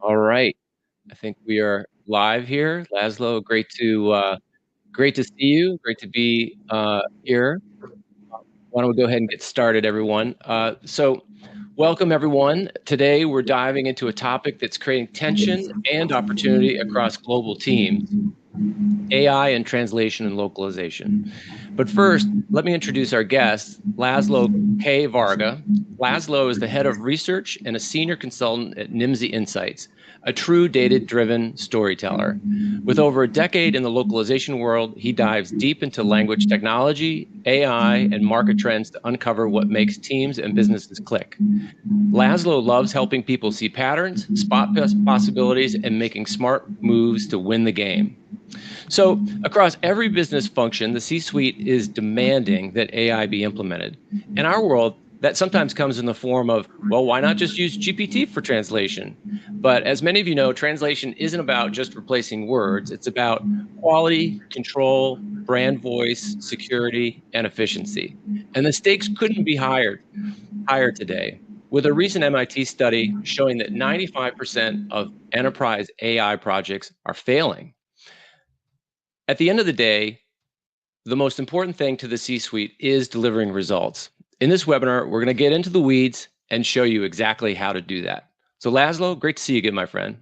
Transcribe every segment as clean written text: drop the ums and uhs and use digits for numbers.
All right. I think we are live here. Laszlo, great to see you. Great to be here. Why don't we go ahead and get started, everyone? Welcome, everyone. Today, we're diving into a topic that's creating tension and opportunity across global teams: AI and translation and localization. But first, let me introduce our guest, Laszlo K. Varga. Laszlo is the head of research and a senior consultant at Nimdzi Insights, a true data-driven storyteller. With over a decade in the localization world, he dives deep into language technology, AI, and market trends to uncover what makes teams and businesses click. Laszlo loves helping people see patterns, spot possibilities, and making smart moves to win the game. So, across every business function, the C-suite is demanding that AI be implemented. In our world, that sometimes comes in the form of, well, why not just use GPT for translation? But as many of you know, translation isn't about just replacing words. It's about quality, control, brand voice, security, and efficiency. And the stakes couldn't be higher today. With a recent MIT study showing that 95% of enterprise AI projects are failing. At the end of the day, the most important thing to the C-suite is delivering results. In this webinar, we're going to get into the weeds and show you exactly how to do that. So Laszlo, great to see you again, my friend.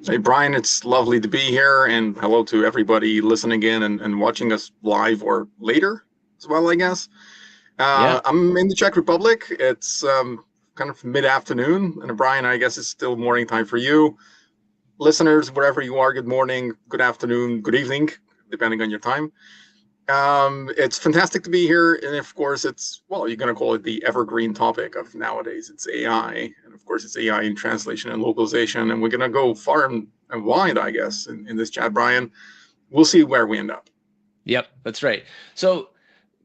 Hey, Brian, it's lovely to be here, and hello to everybody listening in and watching us live or later as well, I guess. Yeah. I'm in the Czech Republic. It's kind of mid-afternoon, and Brian, I guess it's still morning time for you. Listeners, wherever you are, good morning, good afternoon, good evening, depending on your time. It's fantastic to be here, and of course, you're going to call it the evergreen topic of nowadays. It's AI, and of course, it's AI in translation and localization, and we're going to go far and wide, I guess, in this chat, Brian. We'll see where we end up. Yep, that's right. So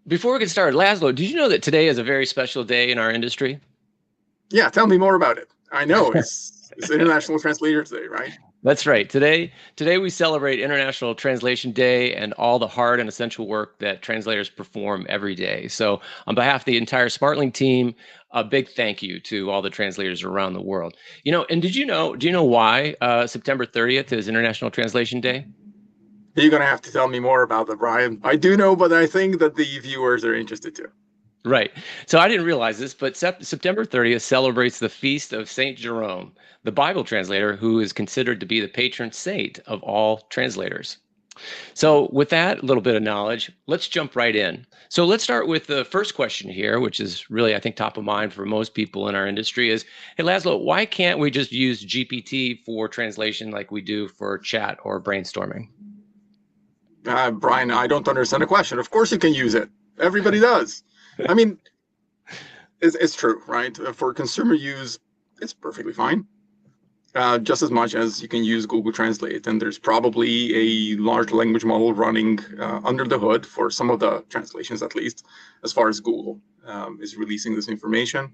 before we get started, Laszlo, did you know that today is a very special day in our industry? Yeah, tell me more about it. I know it's International Translators Day, right? That's right. Today we celebrate International Translation Day and all the hard and essential work that translators perform every day. So on behalf of the entire Smartling team, a big thank you to all the translators around the world. And do you know why September 30th is International Translation Day? You're going to have to tell me more about that, Brian. I do know, but I think that the viewers are interested too. Right. So I didn't realize this, but September 30th celebrates the feast of Saint Jerome, the Bible translator who is considered to be the patron saint of all translators. So with that little bit of knowledge, let's jump right in. So let's start with the first question here, which is really, I think, top of mind for most people in our industry is, hey, Laszlo, why can't we just use GPT for translation like we do for chat or brainstorming? Brian, I don't understand the question. Of course you can use it. Everybody does. I mean, it's true, right? For consumer use, it's perfectly fine. Just as much as you can use Google Translate. And there's probably a large language model running under the hood for some of the translations, at least, as far as Google is releasing this information.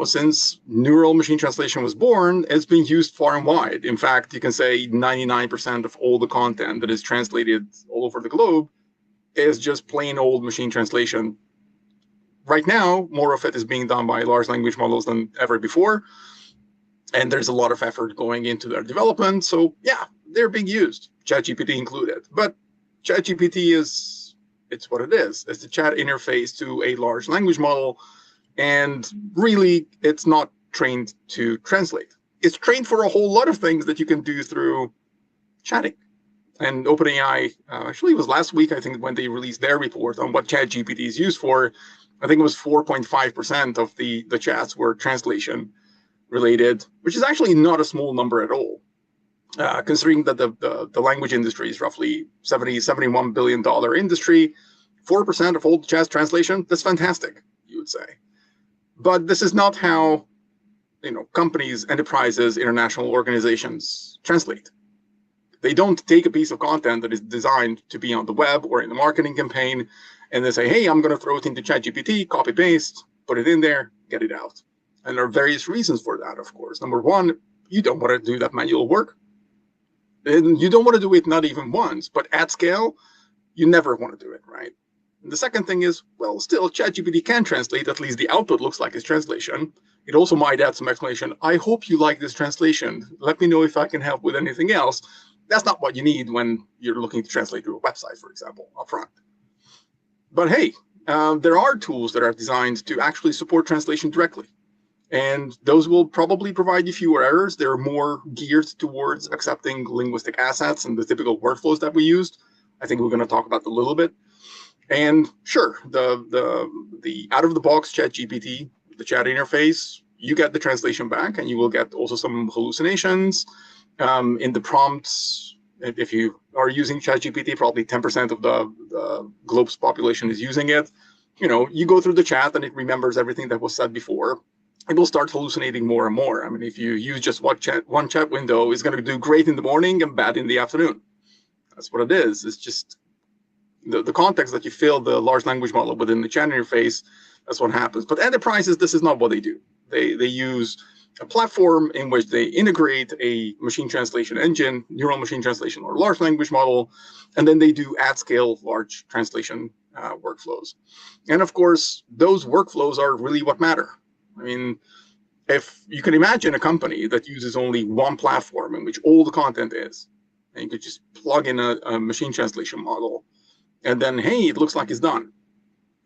Since neural machine translation was born, it's been used far and wide. In fact, you can say 99% of all the content that is translated all over the globe is just plain old machine translation. Right now, more of it is being done by large language models than ever before. And there's a lot of effort going into their development. So yeah, they're being used, ChatGPT included. But ChatGPT it's what it is. It's a chat interface to a large language model. And really, it's not trained to translate. It's trained for a whole lot of things that you can do through chatting. And OpenAI, actually it was last week, I think, when they released their report on what ChatGPT is used for. I think it was 4.5% of the chats were translation related, which is actually not a small number at all, considering that the language industry is roughly $71 billion industry. 4% of all chat translation, that's fantastic, you would say. But this is not how companies, enterprises, international organizations translate. They don't take a piece of content that is designed to be on the web or in a marketing campaign, and they say, hey, I'm going to throw it into ChatGPT, copy paste, put it in there, get it out. And there are various reasons for that, of course. Number one, you don't want to do that manual work. And you don't want to do it not even once, but at scale, you never want to do it, right? And the second thing is, well, still, ChatGPT can translate. At least the output looks like it's translation. It also might add some explanation. I hope you like this translation. Let me know if I can help with anything else. That's not what you need when you're looking to translate to a website, for example, upfront. But hey, there are tools that are designed to actually support translation directly. And those will probably provide you fewer errors. They're more geared towards accepting linguistic assets and the typical workflows that we used. I think we're going to talk about a little bit. And sure, the out of the box ChatGPT, the chat interface, you get the translation back, and you will get also some hallucinations in the prompts. If you are using ChatGPT, probably 10% of the globe's population is using it. You go through the chat and it remembers everything that was said before. It will start hallucinating more and more. I mean, if you use just one chat window, it's going to do great in the morning and bad in the afternoon. That's what it is. It's just the context that you fill the large language model within the chat interface. That's what happens. But enterprises, this is not what they do. They use a platform in which they integrate a machine translation engine, neural machine translation, or large language model, and then they do at-scale large translation workflows. And of course, those workflows are really what matter. I mean, if you can imagine a company that uses only one platform in which all the content is, and you could just plug in a machine translation model, and then, hey, it looks like it's done.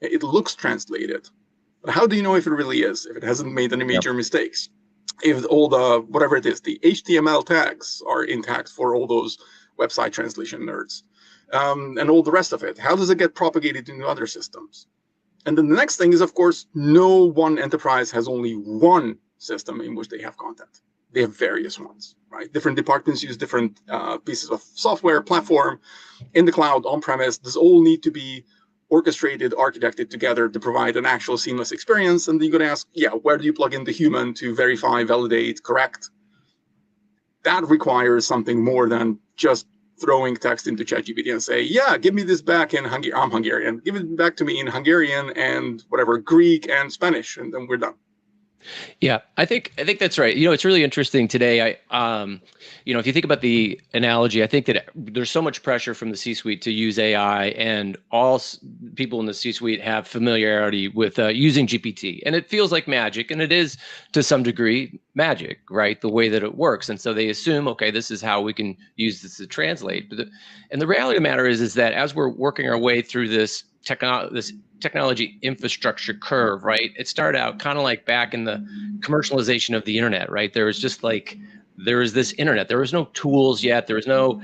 It looks translated. But how do you know if it really is, if it hasn't made any major mistakes? If all the, whatever it is, the HTML tags are intact for all those website translation nerds, and all the rest of it, how does it get propagated into other systems? And then the next thing is, of course, no one enterprise has only one system in which they have content. They have various ones, right? Different departments use different pieces of software, platform, in the cloud, on-premise. This all need to be orchestrated, architected together to provide an actual seamless experience. And then you're going to ask, yeah, where do you plug in the human to verify, validate, correct? That requires something more than just throwing text into ChatGPT and say, yeah, give me this back in Hungarian. I'm Hungarian. Give it back to me in Hungarian and whatever, Greek and Spanish, and then we're done. Yeah, I think that's right. It's really interesting today. If you think about the analogy, I think that there's so much pressure from the C-suite to use AI, and all people in the C-suite have familiarity with using GPT, and it feels like magic, and it is to some degree magic, right? The way that it works, and so they assume, okay, this is how we can use this to translate. And the reality of the matter is that as we're working our way through this technology infrastructure curve, right? It started out kind of like back in the commercialization of the internet, right? There was this internet. There was no tools yet. There was no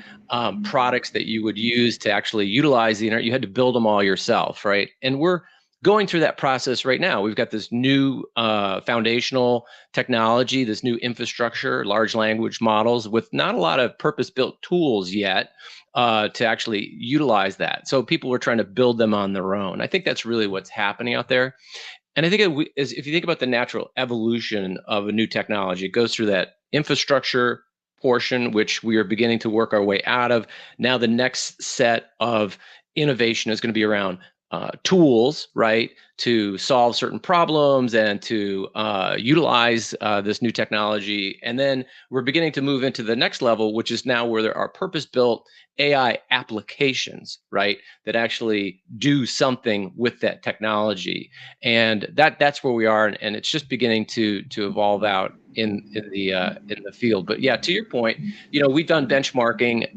products that you would use to actually utilize the internet. You had to build them all yourself, right? And we're going through that process right now. We've got this new foundational technology, this new infrastructure, large language models with not a lot of purpose-built tools yet to actually utilize that. So people were trying to build them on their own. I think that's really what's happening out there. And I think if you think about the natural evolution of a new technology, it goes through that infrastructure portion, which we are beginning to work our way out of. Now the next set of innovation is going to be around tools, right, to solve certain problems and to utilize this new technology. And then we're beginning to move into the next level, which is now where there are purpose-built AI applications, right, that actually do something with that technology. And that's where we are, and it's just beginning to evolve out in the field. But yeah, to your point, we've done benchmarking,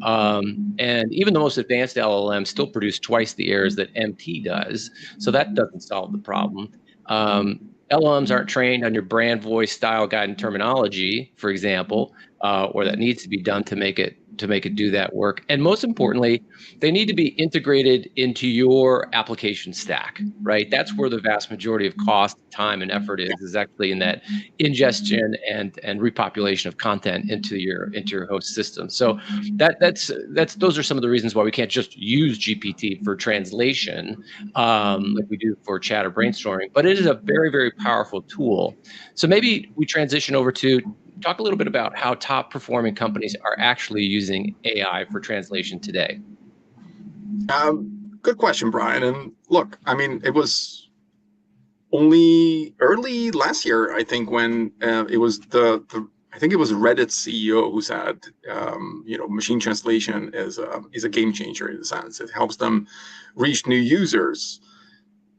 and even the most advanced LLMs still produce twice the errors that MT does. So that doesn't solve the problem. LLMs aren't trained on your brand, voice, style, guide, and terminology, for example, or that needs to be done to make it do that work. And most importantly, they need to be integrated into your application stack, right? That's where the vast majority of cost, time, and effort is actually in that ingestion and repopulation of content into your host system. So those are some of the reasons why we can't just use GPT for translation like we do for chat or brainstorming, but it is a very, very powerful tool. So maybe we transition over to talk a little bit about how top performing companies are actually using AI for translation today. Good question, Brian. And look, I mean, it was only early last year, I think, when it was I think it was Reddit's CEO who said, machine translation is a game changer in the sense it helps them reach new users.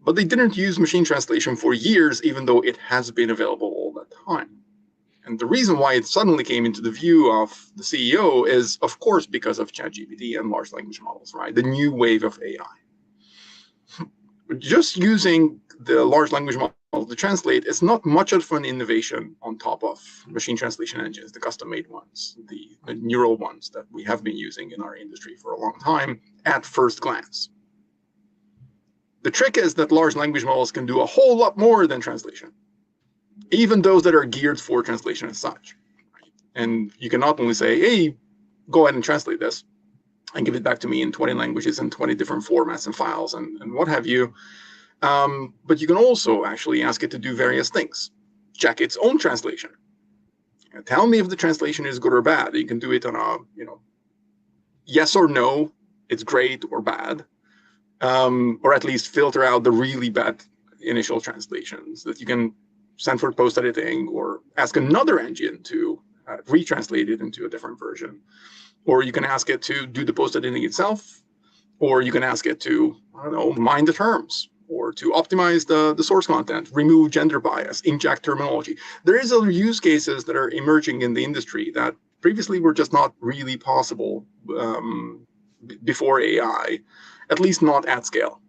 But they didn't use machine translation for years, even though it has been available all that time. And the reason why it suddenly came into the view of the CEO is, of course, because of ChatGPT and large language models, right? The new wave of AI. Just using the large language model to translate is not much of an innovation on top of machine translation engines, the custom-made ones, the neural ones that we have been using in our industry for a long time at first glance. The trick is that large language models can do a whole lot more than translation, even those that are geared for translation as such. Right? And you can not only say, hey, go ahead and translate this and give it back to me in 20 languages and 20 different formats and files and what have you. But you can also actually ask it to do various things. Check its own translation. Tell me if the translation is good or bad. You can do it on a, yes or no, it's great or bad. Or at least filter out the really bad initial translations that you can send for post editing, or ask another engine to retranslate it into a different version. Or you can ask it to do the post editing itself, or you can ask it to, I don't know, mine the terms, or to optimize the source content, remove gender bias, inject terminology. There is other use cases that are emerging in the industry that previously were just not really possible before AI, at least not at scale.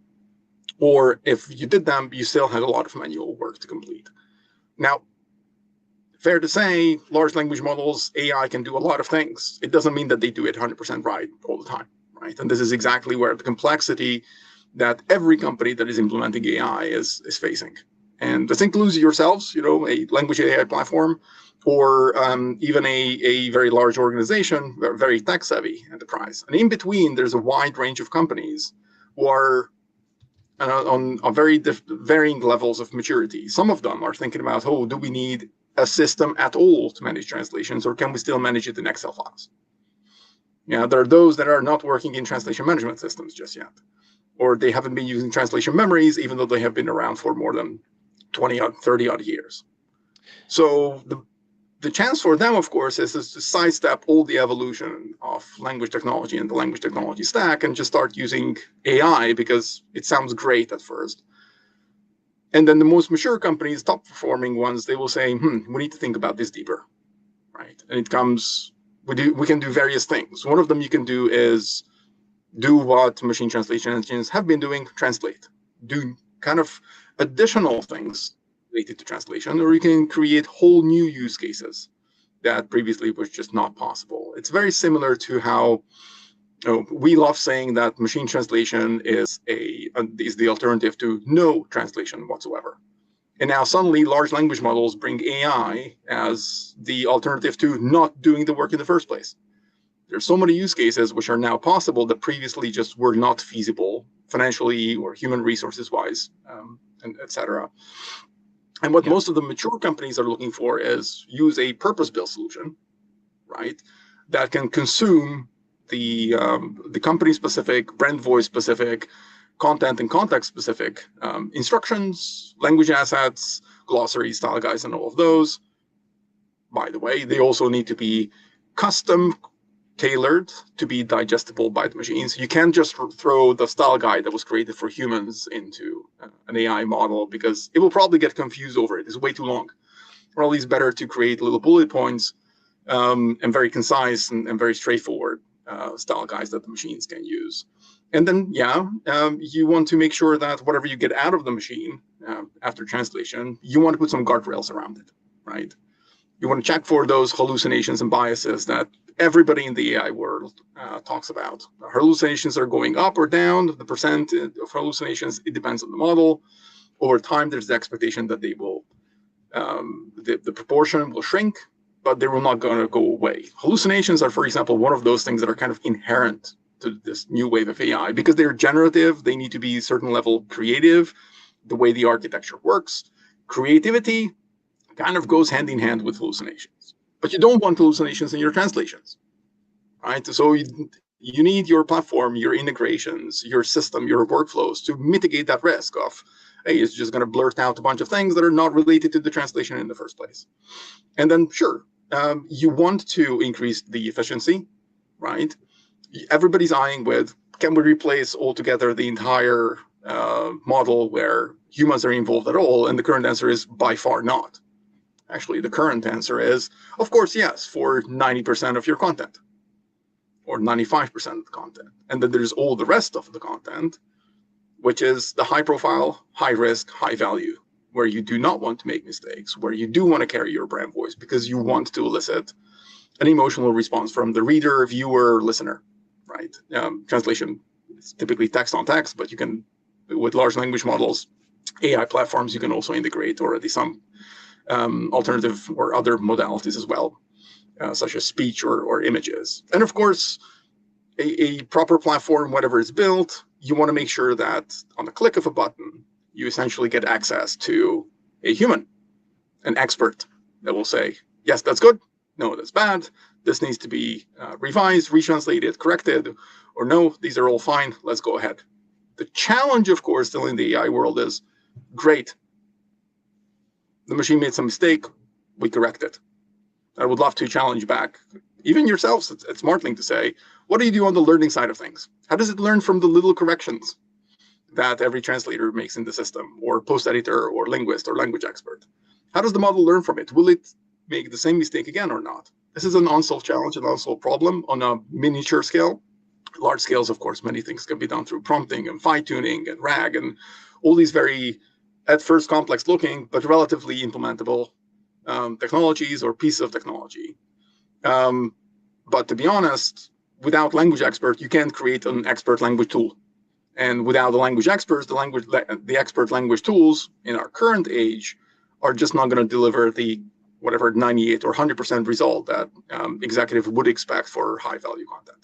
Or if you did them, you still had a lot of manual work to complete. Now, fair to say, large language models, AI can do a lot of things. It doesn't mean that they do it 100% right all the time, right? And this is exactly where the complexity that every company that is implementing AI is facing. And this includes yourselves, a language AI platform, or even a very large organization, very tech-savvy enterprise. And in between, there's a wide range of companies who are on varying levels of maturity. Some of them are thinking about, do we need a system at all to manage translations, or can we still manage it in Excel files? There are those that are not working in translation management systems just yet, or they haven't been using translation memories, even though they have been around for more than 20 odd, 30 odd years. So the chance for them, of course, is to sidestep all the evolution of language technology and the language technology stack and just start using AI because it sounds great at first. And then the most mature companies, top performing ones, they will say, we need to think about this deeper, right? And it comes, we can do various things. One of them you can do is do what machine translation engines have been doing, translate. Do kind of additional things related to translation, or you can create whole new use cases that previously was just not possible. It's very similar to how we love saying that machine translation is the alternative to no translation whatsoever. And now suddenly large language models bring AI as the alternative to not doing the work in the first place. There's so many use cases which are now possible that previously just were not feasible financially or human resources wise, and et cetera. And what most of the mature companies are looking for is use a purpose-built solution, right, that can consume the company-specific, brand voice-specific, content and context-specific instructions, language assets, glossaries, style guides, and all of those. By the way, they also need to be custom tailored to be digestible by the machines. You can't just throw the style guide that was created for humans into an AI model because it will probably get confused over it. It's way too long. Or at least better to create little bullet points and very concise and very straightforward style guides that the machines can use. And then, you want to make sure that whatever you get out of the machine after translation, you want to put some guardrails around it, right? You want to check for those hallucinations and biases that everybody in the AI world talks about. Hallucinations are going up or down. The percent of hallucinations, it depends on the model. Over time, there's the expectation that they will, the proportion will shrink, but they will not going to go away. Hallucinations are, for example, one of those things that are kind of inherent to this new wave of AI. Because they're generative, they need to be a certain level creative, the way the architecture works. Creativity kind of goes hand in hand with hallucinations. But you don't want hallucinations in your translations, right? So you need your platform, your integrations, your system, your workflows to mitigate that risk of, hey, it's just going to blurt out a bunch of things that are not related to the translation in the first place. And then, sure, you want to increase the efficiency, right? Everybody's eyeing with, can we replace altogether the entire model where humans are involved at all? And the current answer is by far not. Actually, the current answer is, of course, yes, for 90% of your content or 95% of the content. And then there's all the rest of the content, which is the high profile, high risk, high value, where you do not want to make mistakes, where you do want to carry your brand voice because you want to elicit an emotional response from the reader, viewer, listener, right? Translation is typically text on text, but you can, with large language models, AI platforms, you can also integrate already some alternative or other modalities as well, such as speech or images. And of course, a proper platform, whatever is built, you want to make sure that on the click of a button, you essentially get access to a human, an expert that will say, yes, that's good. No, that's bad. This needs to be revised, retranslated, corrected, or no, these are all fine. Let's go ahead. The challenge, of course, still in the AI world is, great, the machine made some mistake, we correct it. I would love to challenge back, even yourselves at Smartling, to say, what do you do on the learning side of things? How does it learn from the little corrections that every translator makes in the system, or post-editor, or linguist, or language expert? How does the model learn from it? Will it make the same mistake again or not? This is an unsolved challenge, an unsolved problem on a miniature scale. Large scales, of course, many things can be done through prompting and fine-tuning and RAG and all these very, at first, complex looking, but relatively implementable technologies or pieces of technology. But to be honest, without language expert, you can't create an expert language tool. And without the language experts, the expert language tools in our current age are just not going to deliver the whatever 98 or 100% result that executive would expect for high value content.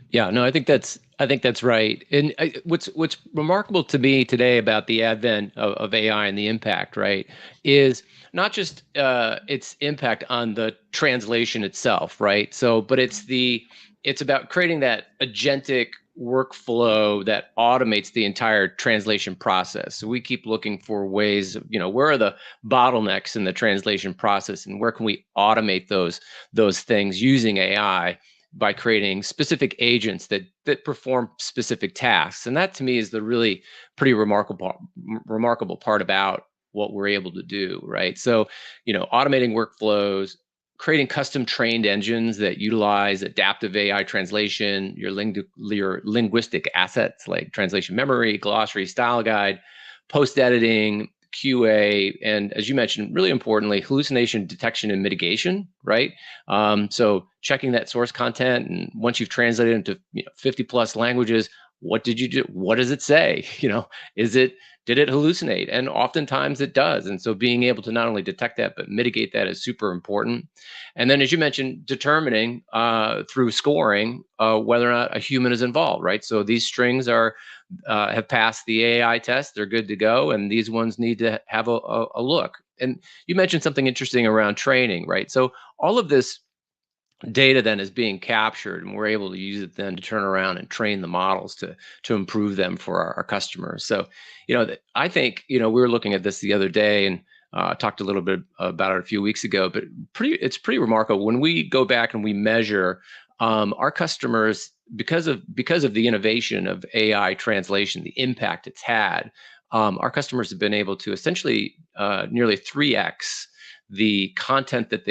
Yeah, no, I think that's right. And what's remarkable to me today about the advent of AI and the impact, right, is not just its impact on the translation itself, right? So, but it's about creating that agentic workflow that automates the entire translation process. So we keep looking for ways of, where are the bottlenecks in the translation process, and where can we automate those things using AI by creating specific agents that perform specific tasks. And that, to me, is the really pretty remarkable part about what we're able to do, right? So, automating workflows, creating custom trained engines that utilize adaptive AI translation, your linguistic assets like translation memory, glossary, style guide, post-editing, QA, and as you mentioned, really importantly, hallucination detection and mitigation, right? So checking that source content, and once you've translated into 50 plus languages, what did you do? What does it say? Did it hallucinate? And oftentimes it does. And so being able to not only detect that, but mitigate that is super important. And then, as you mentioned, determining through scoring whether or not a human is involved, right? So these strings have passed the AI test, they're good to go, and these ones need to have a look. And you mentioned something interesting around training, right? So all of this data then is being captured, and we're able to use it then to turn around and train the models to improve them for our customers. So, I think, we were looking at this the other day and talked a little bit about it a few weeks ago, but it's pretty remarkable when we go back and we measure our customers, because of the innovation of AI translation, the impact it's had. Our customers have been able to essentially nearly 3x the content that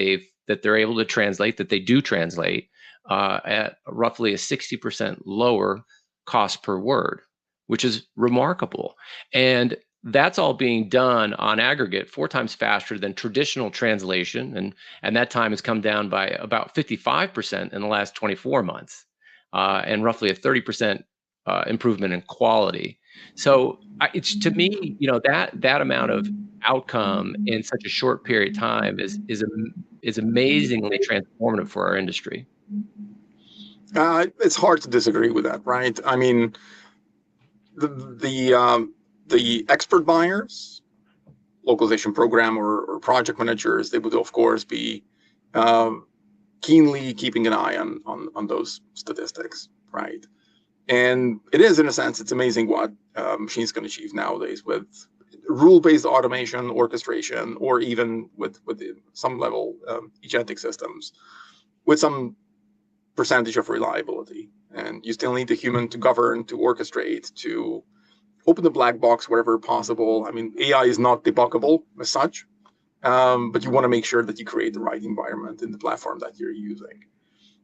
they're able to translate, that they do translate, at roughly a 60% lower cost per word, which is remarkable. And that's all being done on aggregate 4 times faster than traditional translation, and that time has come down by about 55% in the last 24 months, and roughly a 30% improvement in quality. So it's, to me, that amount of outcome in such a short period of time is amazingly transformative for our industry. It's hard to disagree with that, right? I mean, the expert buyers, localization program or project managers, they would of course be keenly keeping an eye on those statistics, right? And it is, in a sense, it's amazing what machines can achieve nowadays with rule-based automation, orchestration, or even with some level agentic systems, with some percentage of reliability. And you still need the human to govern, to orchestrate, to open the black box wherever possible. I mean, AI is not debuggable as such. but you want to make sure that you create the right environment in the platform that you're using.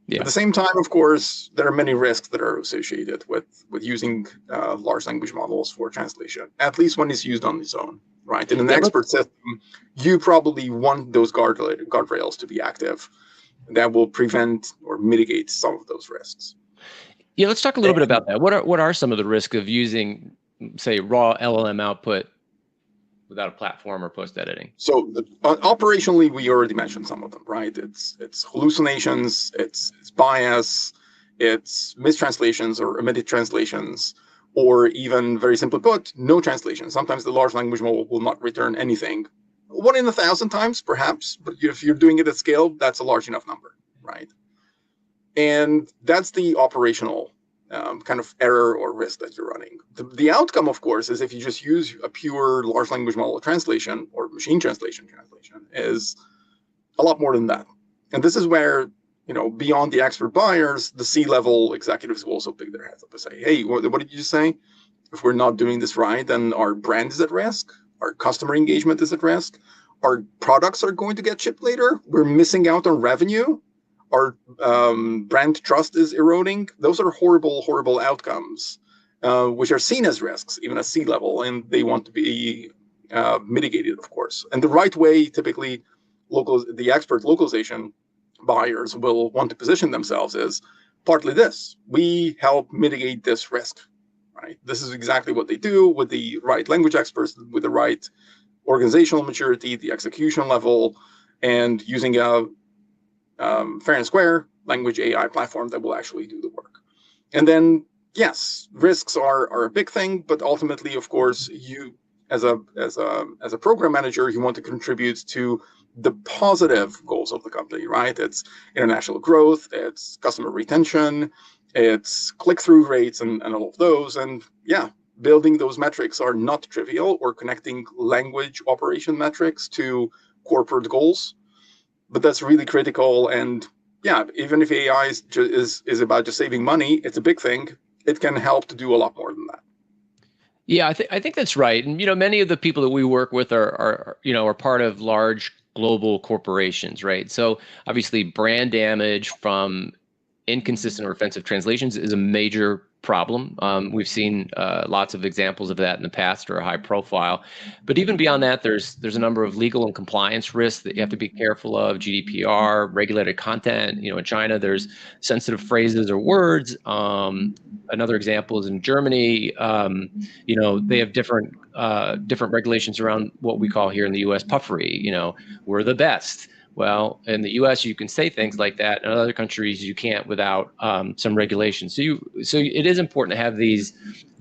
Yeah. At the same time, of course, there are many risks that are associated with using large language models for translation, at least when it's used on its own, right? In an expert system, you probably want those guardrails to be active. That will prevent or mitigate some of those risks. Yeah, let's talk a little bit about that. What are some of the risks of using, say, raw LLM output without a platform or post editing? So operationally, we already mentioned some of them, right? It's hallucinations, it's bias, it's mistranslations or omitted translations, or even very simply put, no translation. Sometimes the large language model will not return anything. 1 in 1,000 times, perhaps, but if you're doing it at scale, that's a large enough number, right? And that's the operational kind of error or risk that you're running. The outcome, of course, is if you just use a pure large language model translation or machine translation is a lot more than that. And this is where, beyond the expert buyers, the C-level executives will also pick their heads up and say, hey, what did you say? If we're not doing this right, then our brand is at risk. Our customer engagement is at risk. Our products are going to get shipped later. We're missing out on revenue. Our brand trust is eroding. Those are horrible, horrible outcomes, which are seen as risks, even at C-level, and they want to be mitigated, of course. And the right way, typically, the expert localization buyers will want to position themselves is partly this. We help mitigate this risk, right? This is exactly what they do with the right language experts, with the right organizational maturity, the execution level, and using a fair and square language AI platform that will actually do the work. And then, yes, risks are a big thing, but ultimately, of course, you as a program manager, you want to contribute to the positive goals of the company, right? It's international growth, it's customer retention, it's click-through rates, and all of those. And yeah, building those metrics are not trivial, or connecting language operation metrics to corporate goals. But that's really critical. And yeah, even if AI is about just saving money, it's a big thing. It can help to do a lot more than that. Yeah, I think that's right. And many of the people that we work with are part of large global corporations, right? So obviously, brand damage from inconsistent or offensive translations is a major problem. We've seen lots of examples of that in the past, or high profile. But even beyond that, there's a number of legal and compliance risks that you have to be careful of. GDPR, regulated content. In China, there's sensitive phrases or words. Another example is in Germany. They have different regulations around what we call here in the U.S. puffery. We're the best. Well, in the U.S., you can say things like that. In other countries, you can't without some regulation. So it is important to have these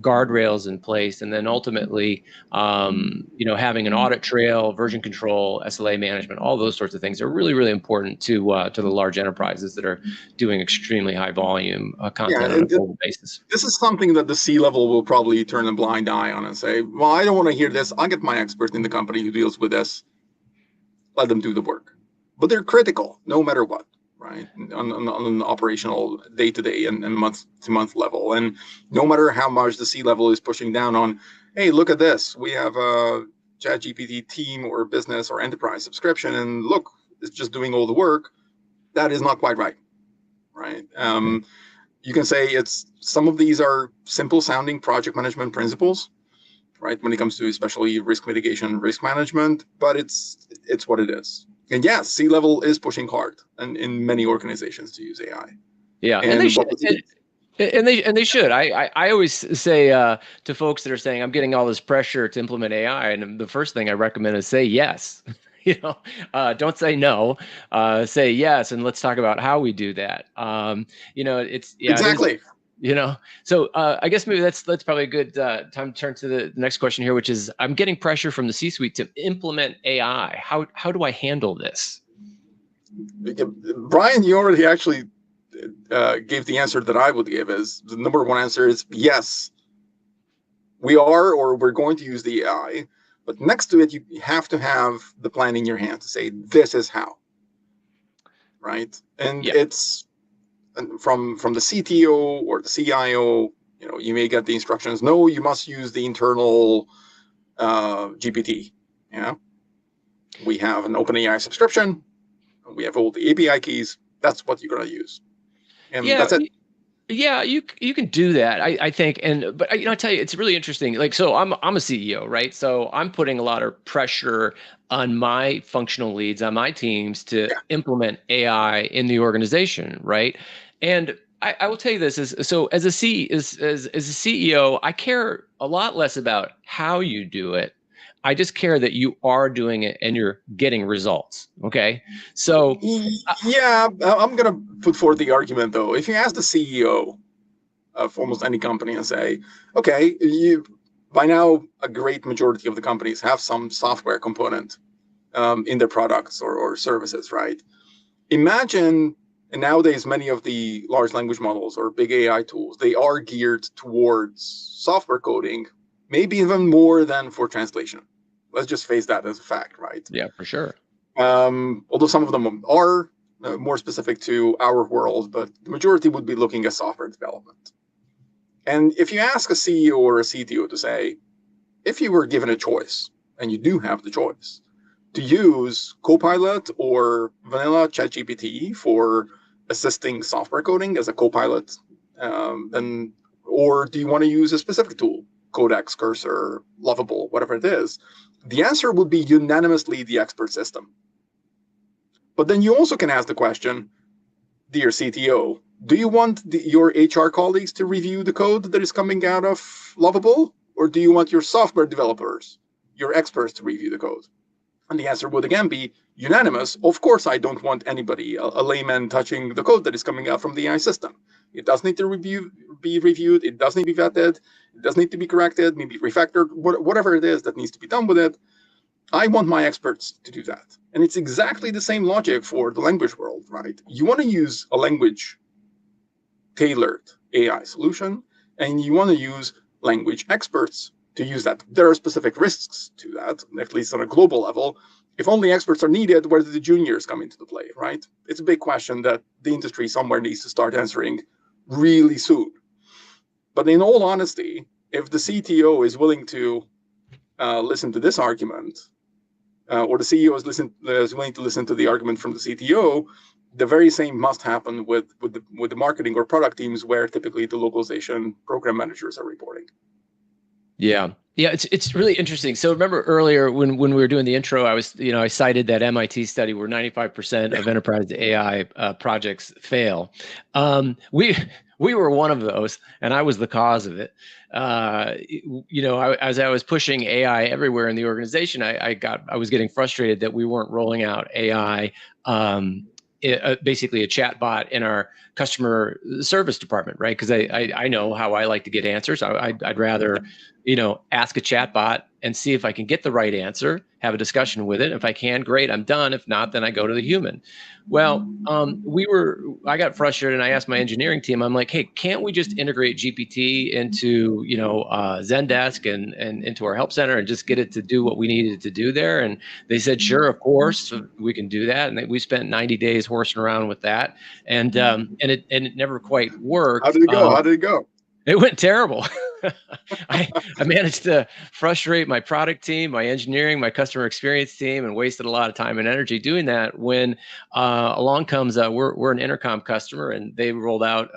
guardrails in place, and then ultimately, having an audit trail, version control, SLA management, all those sorts of things are really, really important to the large enterprises that are doing extremely high volume content on a global basis. This is something that the C-level will probably turn a blind eye on and say, "Well, I don't want to hear this. I'll get my expert in the company who deals with this. Let them do the work." But they're critical no matter what, right? On an operational day-to-day and month-to-month level. And no matter how much the C-level is pushing down on, hey, look at this. We have a ChatGPT team or business or enterprise subscription, and look, it's just doing all the work. That is not quite right, right? You can say some of these are simple sounding project management principles, right? When it comes to especially risk mitigation, risk management, but it's what it is. And yes, C-level is pushing hard in many organizations to use AI. Yeah, and they should. And they should. I always say to folks that are saying, I'm getting all this pressure to implement AI, and the first thing I recommend is say yes. Don't say no. Say yes, and let's talk about how we do that. Exactly. So I guess maybe that's probably a good time to turn to the next question here, which is, I'm getting pressure from the C-suite to implement AI. How do I handle this? Brian, you already actually gave the answer that I would give. Is the number one answer is yes. We are, or we're going to use the AI, but next to it, you have to have the plan in your hand to say, this is how, right? And it's from the CTO or the CIO, you may get the instructions, no, you must use the internal GPT, We have an OpenAI subscription. We have all the API keys. That's what you're going to use. And that's it. Yeah, you can do that. I think, but I tell you, it's really interesting. Like, so I'm a CEO, right? So I'm putting a lot of pressure on my functional leads, on my teams to Yeah. implement AI in the organization, right? And I will tell you this: is so as a CEO, I care a lot less about how you do it. I just care that you are doing it and you're getting results. Okay, so. Yeah, I'm going to put forth the argument, though. If you ask the CEO of almost any company and say, okay, by now a great majority of the companies have some software component in their products or services, right? Imagine, and nowadays many of the large language models or big AI tools, they are geared towards software coding, maybe even more than for translation. Let's just face that as a fact, right? Yeah, for sure. Although some of them are more specific to our world, but the majority would be looking at software development. And if you ask a CEO or a CTO to say, if you were given a choice, and you do have the choice, to use Copilot or vanilla ChatGPT for assisting software coding as a Copilot, or do you want to use a specific tool, Codex, Cursor, Lovable, whatever it is? The answer would be unanimously the expert system. But then you also can ask the question, dear CTO, do you want your HR colleagues to review the code that is coming out of Lovable? Or do you want your software developers, your experts, to review the code? And the answer would again be unanimous. Of course, I don't want anybody, a layman, touching the code that is coming out from the AI system. It does need to be reviewed. It does need to be vetted. It does need to be corrected, maybe refactored, whatever it is that needs to be done with it. I want my experts to do that. And it's exactly the same logic for the language world, right? You want to use a language tailored AI solution, and you want to use language experts to use that. There are specific risks to that, at least on a global level. If only experts are needed, where do the juniors come into the play, right? It's a big question that the industry somewhere needs to start answering really soon. But in all honesty, if the CTO is willing to listen to this argument, or the CEO is willing to listen to the argument from the CTO, the very same must happen with the marketing or product teams, where typically the localization program managers are reporting. Yeah. It's really interesting. So remember earlier when we were doing the intro, I cited that MIT study where 95% of enterprise AI projects fail. We were one of those, and I was the cause of it. As I was pushing AI everywhere in the organization, I was getting frustrated that we weren't rolling out AI. Basically a chat bot in our customer service department, right? Because I know how I like to get answers. I'd rather, ask a chat bot and see if I can get the right answer, have a discussion with it. If I can, great, I'm done. If not, then I go to the human. Well, I got frustrated and I asked my engineering team, I'm like, hey, can't we just integrate GPT into, Zendesk and into our help center and just get it to do what we needed to do there? And they said, sure, of course, we can do that. And we spent 90 days horsing around with that. And it never quite worked. How did it go? How did it go? It went terrible. I managed to frustrate my product team, my engineering, my customer experience team, and wasted a lot of time and energy doing that. When along comes, we're an intercom customer, and they rolled out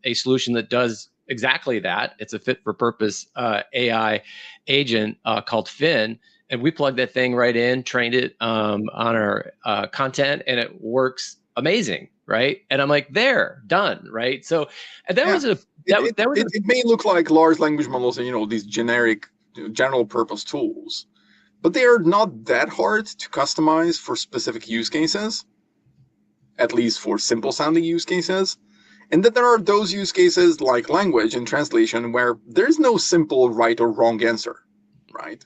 a solution that does exactly that. It's a fit for purpose AI agent called Finn. And we plugged that thing right in, trained it on our content, and it works amazing, right? And I'm like, there, done, right? So that was it may look like large language models and these generic general purpose tools, but they are not that hard to customize for specific use cases, at least for simple sounding use cases. And then there are those use cases like language and translation where there's no simple right or wrong answer, right?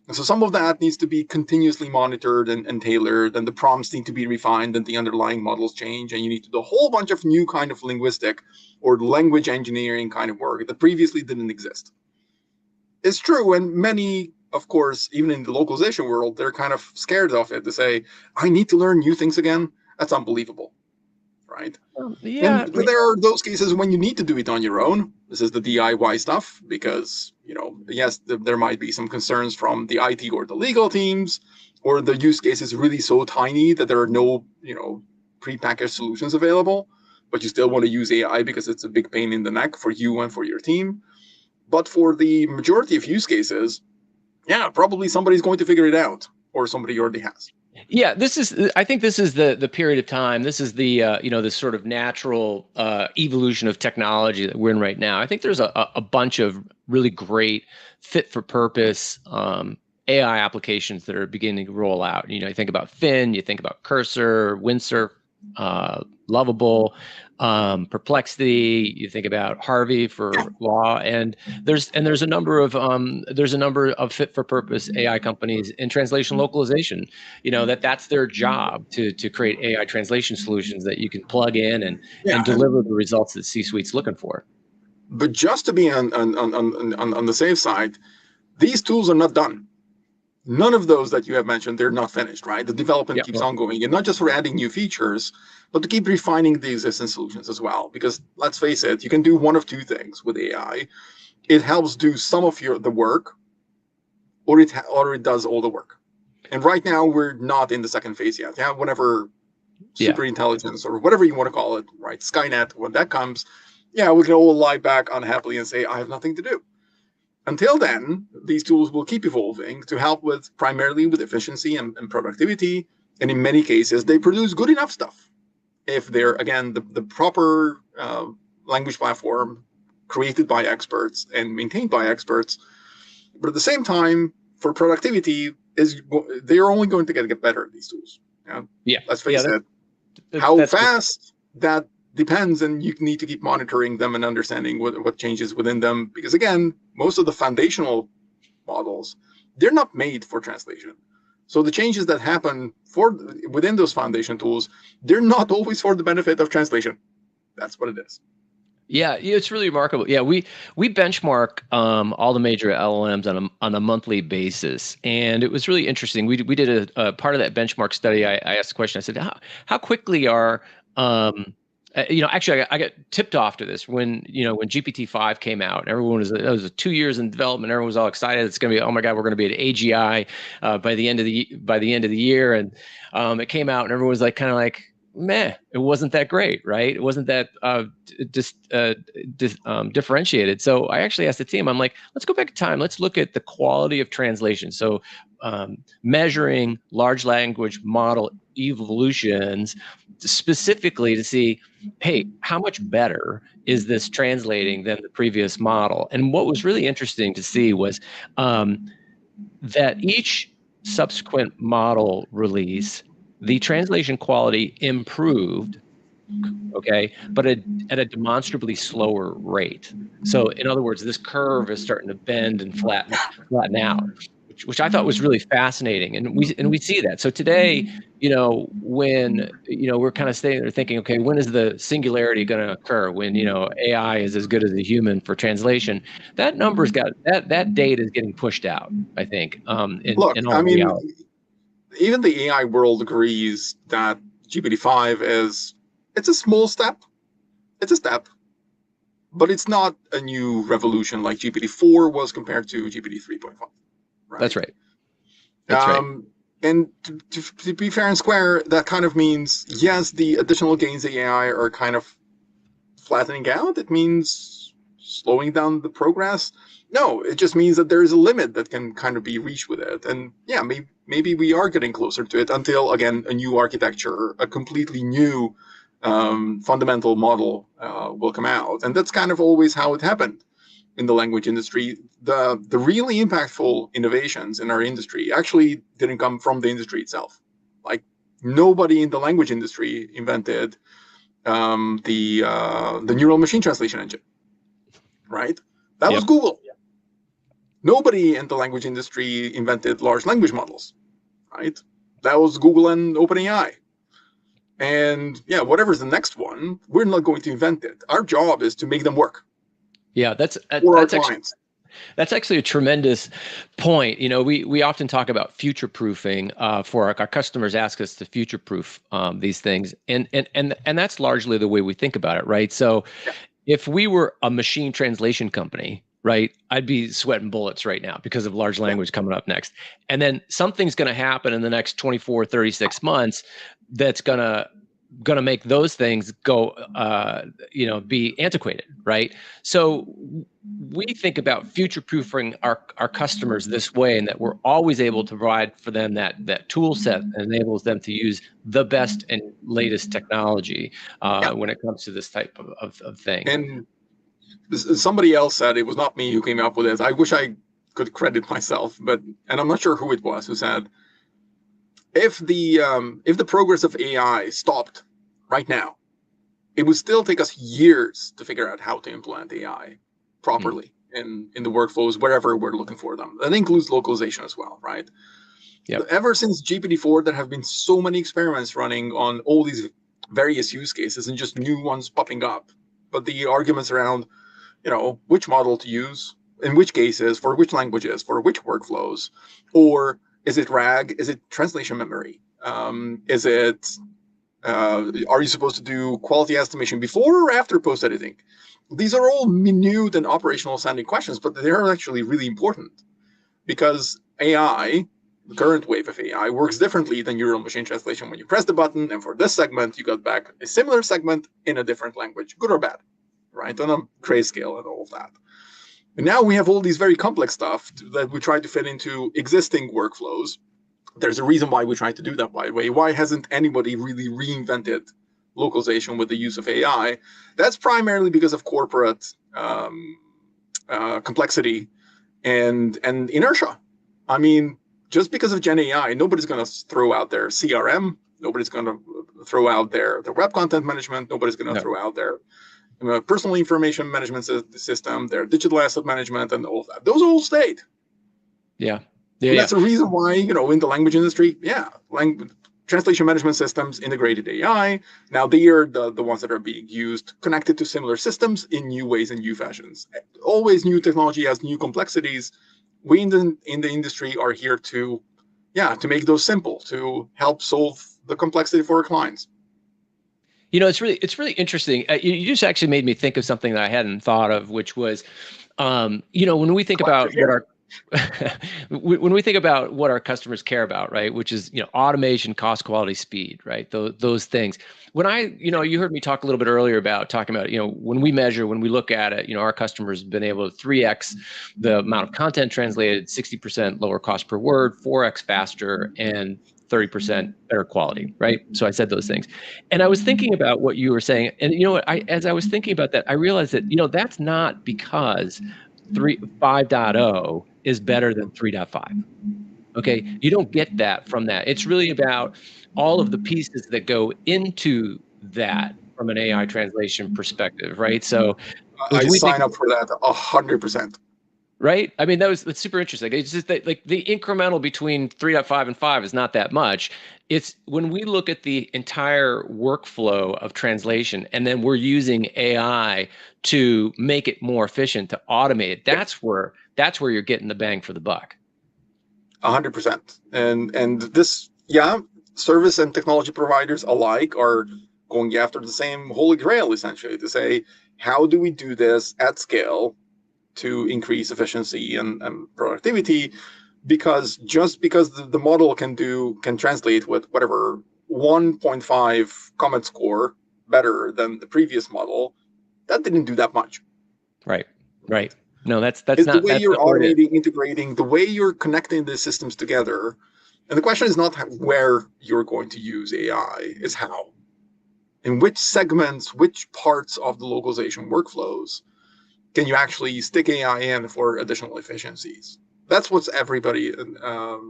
And so some of that needs to be continuously monitored and tailored, and the prompts need to be refined, and the underlying models change, and you need to do a whole bunch of new kind of linguistic or language engineering kind of work that previously didn't exist. It's true, and many, of course, even in the localization world, they're kind of scared of it to say, I need to learn new things again. That's unbelievable, right? Yeah. And there are those cases when you need to do it on your own. This is the DIY stuff, because yes, there might be some concerns from the IT or the legal teams, or the use case is really so tiny that there are no, prepackaged solutions available, but you still want to use AI because it's a big pain in the neck for you and for your team. But for the majority of use cases, yeah, probably somebody's going to figure it out, or somebody already has. Yeah, I think this is the period of time. This is the this sort of natural evolution of technology that we're in right now. I think there's a bunch of really great fit for purpose AI applications that are beginning to roll out. You think about Fin, you think about Cursor, Windsurf, Lovable, Perplexity. You think about Harvey for law, and there's a number of fit for purpose AI companies in translation localization. That's their job to create AI translation solutions that you can plug in and deliver the results that C-suite's looking for. But just to be on the safe side, these tools are not done. None of those that you have mentioned, they're not finished, right? The development keeps ongoing, and not just for adding new features, but to keep refining the existing solutions as well. Because let's face it, you can do one of two things with AI. It helps do some of the work, or it does all the work. And right now, we're not in the second phase yet. Yeah, whenever super intelligence or whatever you want to call it, right? Skynet, when that comes, we can all lie back unhappily and say, I have nothing to do. Until then, these tools will keep evolving to help primarily with efficiency and productivity. And in many cases, they produce good enough stuff if they're, again, the proper language platform created by experts and maintained by experts. But at the same time, for productivity, they're only going to get better, these tools. Let's face it. How fast, that depends, and you need to keep monitoring them and understanding what changes within them. Because again, most of the foundational models, they're not made for translation. So the changes that happen within those foundation tools, they're not always for the benefit of translation. That's what it is. Yeah, it's really remarkable. Yeah, we benchmark all the major LLMs on a monthly basis, and it was really interesting. We did a part of that benchmark study. I asked the question. I said, how quickly are actually, I got tipped off to this when GPT-5 came out. Everyone it was 2 years in development. Everyone was all excited. It's going to be, oh my God, we're going to be at AGI by the end of the year. And it came out, and everyone was kind of like, meh. It wasn't that great, right? It wasn't that differentiated. So I actually asked the team. I'm like, let's go back in time. Let's look at the quality of translation. So measuring large language model evolutions specifically to see, hey, how much better is this translating than the previous model? And what was really interesting to see was that each subsequent model release, the translation quality improved, okay, but at a demonstrably slower rate. So in other words, this curve is starting to bend and flatten out, which I thought was really fascinating. And we see that. So today, when, we're kind of staying there thinking, okay, when is the singularity going to occur? When, AI is as good as a human for translation, that that date is getting pushed out, I think, in all reality. Even the AI world agrees that GPT-5 it's a small step. It's a step, but it's not a new revolution like GPT-4 was compared to GPT 3.5. Right? That's right. And to be fair and square, that kind of means, yes, the additional gains in AI are kind of flattening out. It means slowing down the progress. No, it just means that there is a limit that can kind of be reached with it. And yeah, maybe we are getting closer to it until, again, a new architecture, a completely new fundamental model will come out. And that's kind of always how it happened in the language industry. The really impactful innovations in our industry actually didn't come from the industry itself. Like, nobody in the language industry invented the neural machine translation engine, right? That was Google. Nobody in the language industry invented large language models, right? That was Google and OpenAI. And yeah, whatever's the next one, we're not going to invent it. Our job is to make them work. Yeah, that's actually a tremendous point. We often talk about future proofing for our customers. Ask us to future proof these things, and that's largely the way we think about it, right? So, if we were a machine translation company, right? I'd be sweating bullets right now because of large language coming up next. And then something's going to happen in the next 24, 36 months that's going to make those things go, be antiquated, right? So we think about future-proofing our customers this way, and that we're always able to provide for them that tool set that enables them to use the best and latest technology when it comes to this type of thing. And somebody else said, it was not me who came up with this. I wish I could credit myself, and I'm not sure who it was who said, if the progress of AI stopped right now, it would still take us years to figure out how to implement AI properly in the workflows wherever we're looking for them. That includes localization as well, right? Yep. Ever since GPT-4, there have been so many experiments running on all these various use cases and just new ones popping up. But the arguments around, which model to use, in which cases, for which languages, for which workflows, or is it RAG? Is it translation memory? Is it, are you supposed to do quality estimation before or after post-editing? These are all minute and operational sounding questions, but they're actually really important because AI, the current wave of AI, works differently than neural machine translation. When you press the button, and for this segment, you got back a similar segment in a different language, good or bad, right? On a grayscale and all of that. And now we have all these very complex stuff that we try to fit into existing workflows. There's a reason why we try to do that, by the way. Why hasn't anybody really reinvented localization with the use of AI? That's primarily because of corporate complexity and inertia. I mean, just because of Gen AI, nobody's going to throw out their CRM. Nobody's going to throw out their web content management. Nobody's going to throw out their personal information management system, their digital asset management, and all of that. Those all stayed. Yeah. That's the reason why, in the language industry, translation management systems integrated AI. Now they are the ones that are being used, connected to similar systems in new ways and new fashions. Always new technology has new complexities. We in the industry are here to make those simple, to help solve the complexity for our clients. It's really interesting. You just actually made me think of something that I hadn't thought of, which was, when we think about when we think about what our customers care about, right, which is automation, cost, quality, speed, right, those things. When you heard me talk a little bit earlier about talking about when we look at it, our customers have been able to 3x the amount of content translated, 60% lower cost per word, 4x faster, and 30% better quality, right? So I said those things. And I was thinking about what you were saying. And as I was thinking about that, I realized that, that's not because 5.0 is better than 3.5. Okay. You don't get that from that. It's really about all of the pieces that go into that from an AI translation perspective, right? So I sign up for that 100%. Right? I mean, that's super interesting. It's just that, like, the incremental between 3.5 and 5 is not that much. It's when we look at the entire workflow of translation, and then we're using AI to make it more efficient, to automate it. That's where you're getting the bang for the buck. 100%. And this, service and technology providers alike are going after the same holy grail, essentially, to say, how do we do this at scale to increase efficiency and productivity? Because just because the model can translate with whatever 1.5 comment score better than the previous model, that didn't do that much. Right. No, that's it's not the way you're automating, integrating, the way you're connecting the systems together. And the question is not where you're going to use AI, it's how. In which segments, which parts of the localization workflows can you actually stick AI in for additional efficiencies? That's what's everybody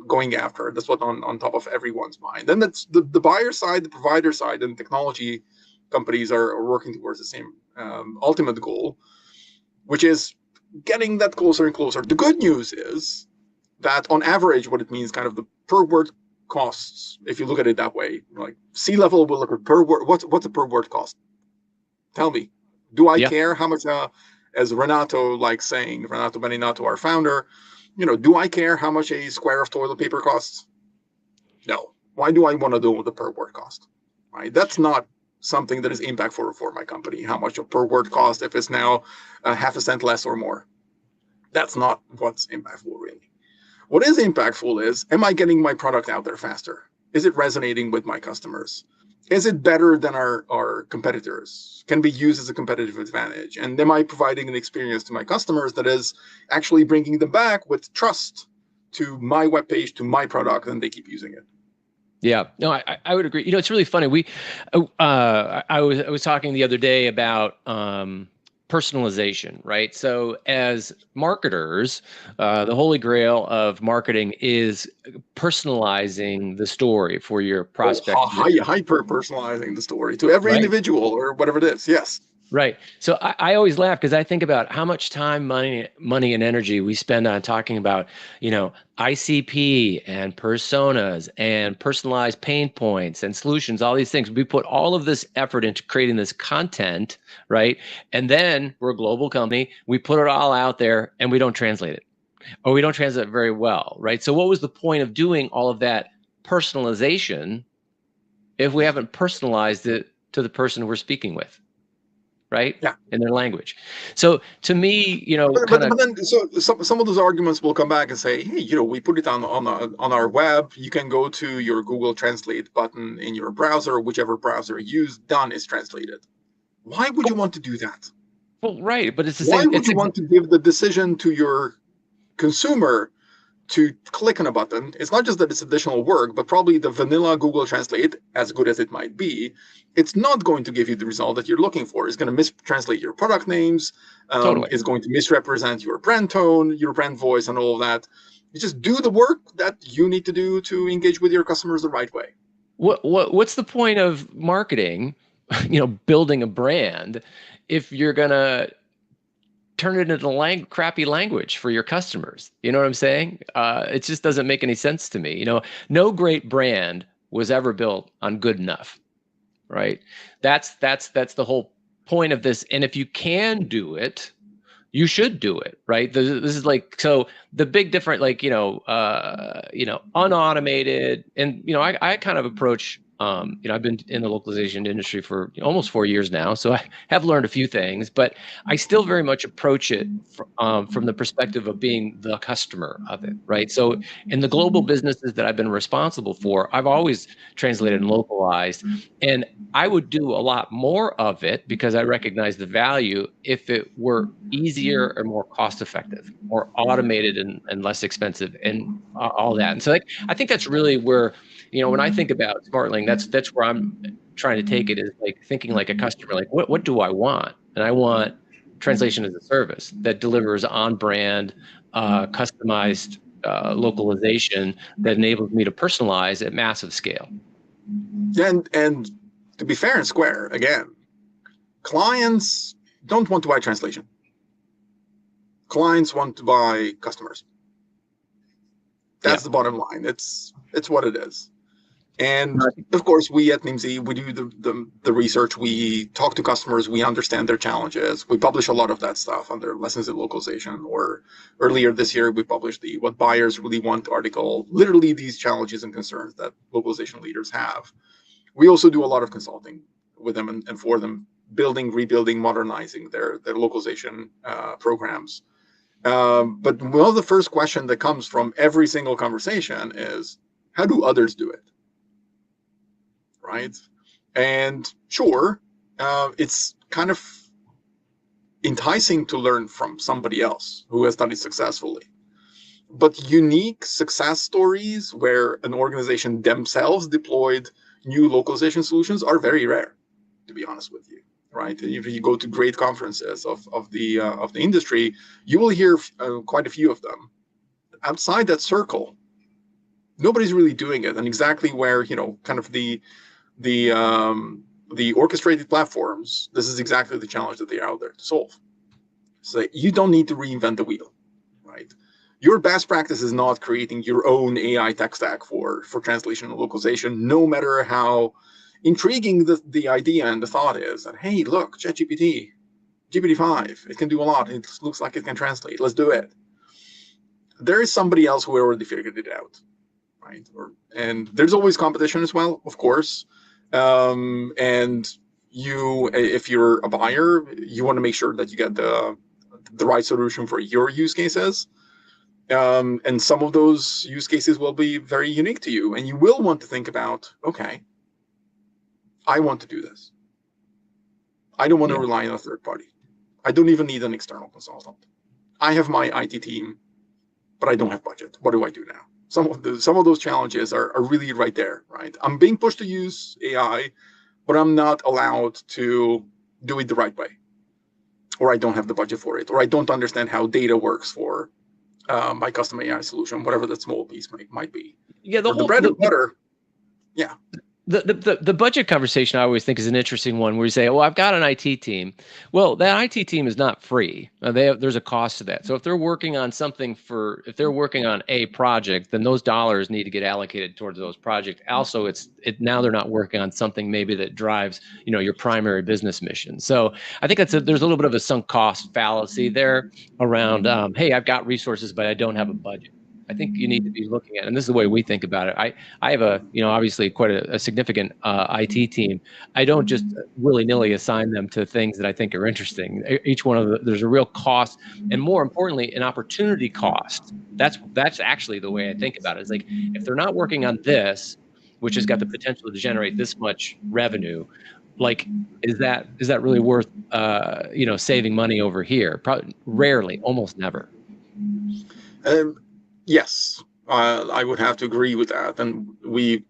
going after. That's what on top of everyone's mind. Then that's the buyer side, the provider side, and technology companies are working towards the same ultimate goal, which is getting that closer and closer. The good news is that on average, what it means, kind of the per word costs, if you look at it that way, like C-level will look at per word. What's a per word cost? Tell me. Do I care how much? As Renato likes saying, Renato Beninato, our founder, do I care how much a square of toilet paper costs? No. Why do I want to know the per word cost? Right? That's not something that is impactful for my company. How much a per word cost if it's now half a cent less or more. That's not what's impactful, really. What is impactful is, am I getting my product out there faster? Is it resonating with my customers? Is it better than our competitors? Can be used as a competitive advantage? And am I providing an experience to my customers that is actually bringing them back with trust to my webpage, to my product, and they keep using it? Yeah, no, I would agree. It's really funny. I was talking the other day about personalization, right? So as marketers, the holy grail of marketing is personalizing the story for your Oh, prospect, hyper personalizing the story to every right? individual or whatever it is. Yes. Right. So I always laugh because I think about how much time, money, and energy we spend on talking about, ICP and personas and personalized pain points and solutions, all these things. We put all of this effort into creating this content, right? And then we're a global company. We put it all out there and we don't translate it, or we don't translate it very well, right? So what was the point of doing all of that personalization if we haven't personalized it to the person we're speaking with? Right? Yeah. In their language. So to me, But then so some of those arguments will come back and say, hey, we put it on our web. You can go to your Google Translate button in your browser, whichever browser you use, done is translated. Why would you want to do that? well, right, but it's the Why same. would you want to give the decision to your consumer to click on a button? It's not just that it's additional work, but probably the vanilla Google Translate, as good as it might be, it's not going to give you the result that you're looking for. It's going to mistranslate your product names. Totally. It's going to misrepresent your brand tone, your brand voice, and all of that. You just do the work that you need to do to engage with your customers the right way. What's the point of marketing, building a brand, if you're gonna turn it into crappy language for your customers? You know what I'm saying? It just doesn't make any sense to me. No great brand was ever built on good enough, right? That's the whole point of this. And if you can do it, you should do it, right? This is like, so the big difference, like, unautomated. And, I kind of approach, I've been in the localization industry for almost 4 years now. So I have learned a few things, but I still very much approach it from the perspective of being the customer of it, right? So in the global businesses that I've been responsible for, I've always translated and localized. And I would do a lot more of it because I recognize the value if it were easier or more cost effective, more automated and less expensive, and all that. And so I think that's really where, when I think about Smartling, that's where I'm trying to take it, is like thinking like a customer, like what do I want? And I want translation as a service that delivers on brand, customized localization that enables me to personalize at massive scale. And to be fair and square, again, clients don't want to buy translation. Clients want to buy customers. That's the bottom line. It's what it is. And of course, we at Nimdzi, we do the research. We talk to customers. We understand their challenges. We publish a lot of that stuff under Lessons in Localization. Or earlier this year, we published the What Buyers Really Want article. Literally, these challenges and concerns that localization leaders have. We also do a lot of consulting with them and for them, building, rebuilding, modernizing their localization programs. But one of the first questions that comes from every single conversation is, how do others do it? Right? And sure, it's kind of enticing to learn from somebody else who has done it successfully. But unique success stories where an organization themselves deployed new localization solutions are very rare, to be honest with you. Right? If you go to great conferences of the industry, you will hear quite a few of them. Outside that circle, nobody's really doing it. And exactly where, kind of the orchestrated platforms, this is exactly the challenge that they're out there to solve. So you don't need to reinvent the wheel, right? Your best practice is not creating your own AI tech stack for translation and localization, no matter how intriguing the idea and the thought is that, hey, look, ChatGPT, GPT-5, it can do a lot. It looks like it can translate. Let's do it. There is somebody else who already figured it out, right? And there's always competition as well, of course. And if you're a buyer, you want to make sure that you get the the right solution for your use cases. And some of those use cases will be very unique to you. And you will want to think about, okay, I want to do this. I don't want to rely on a third party. I don't even need an external consultant. I have my IT team, but I don't have budget. What do I do now? Some of those challenges are really right there, right? I'm being pushed to use AI, but I'm not allowed to do it the right way. Or I don't have the budget for it. Or I don't understand how data works for my custom AI solution, whatever that small piece might be. Yeah, the bread and butter. Yeah. The budget conversation I always think is an interesting one where you say, well, I've got an IT team. Well, that IT team is not free. There's a cost to that. So if they're working on if they're working on a project, then those dollars need to get allocated towards those projects. Also, now they're not working on something maybe that drives, your primary business mission. So I think there's a little bit of a sunk cost fallacy there around, hey, I've got resources, but I don't have a budget. I think you need to be looking at, and this is the way we think about it. I have obviously quite a significant IT team. I don't just willy-nilly assign them to things that I think are interesting. Each one of there's a real cost, and more importantly, an opportunity cost. That's actually the way I think about it. It's like, if they're not working on this, which has got the potential to generate this much revenue, like, is that really worth saving money over here? Probably, rarely, almost never. Yes, I would have to agree with that. And we